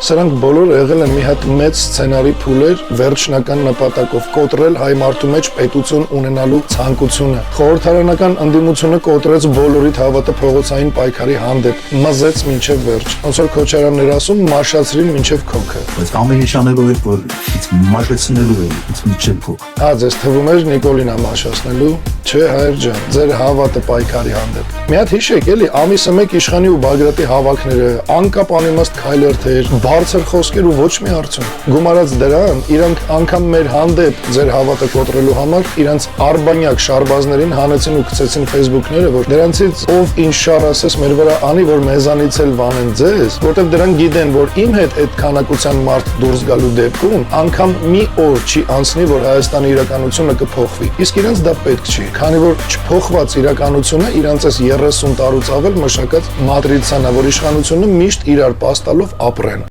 Սրանք բոլորը եղել են մի հատ մեծ սցենարի փուլեր վերջնական նպատակով կոտրել հայ մարդու մեջ պետություն ունենալու ցանկությունը։ Խորհրդարանական ընդդիմությունը կոտրեց բոլորիդ հավատը փողոցային պայքարի հանդեպ, մզեց մինչև վերջ։ Ոնց որ Քոչարյանն էր ասում, մաշացրին մինչև քոքը։ Բայց ամեն ինչ անելու էր, որ մաշեցնելու էր, մինչև քոք։ Հա, ձեզ թվում էր Նիկոլինա մաշացնելու, չէ, հայր ջան, ձեր հավատը պայքարի հանդեպ։ Մի հատ հիշեք, էլի, ամիսը մեկ Իշխանի ու Բագրատի հավաքները, անկապ անիմաստ քայլերթեր, բարձր խոսքեր ու ոչ մի արդյունք։ Գումարած դրան, իրանք անգամ մեր հանդեպ ձեր հավատը կոտրելու համար իրանց արբանյակ շարբազներին հանեցին ու գցեցին Facebook-ները, որ դրանցից ով ինչ շար ասես մեր վրա անի, որ մեզանից էլ վանեն ձեզ, որտեվ դրանք գիտեն, որ իմ հետ այդ քանակության մարդ դուրս գալու դեպքում անգամ մի օր չի անցնի, որ Հայաստանի իրականությունը կփոխվի։ Իսկ իրենց դա պետք չի, քանի որ չփոխված իրականությունը իրանց էս 30 տարուց ավել մշակած մատրիցան է, որ իշխանությունը միշտ իրար պաստալով ապրեն։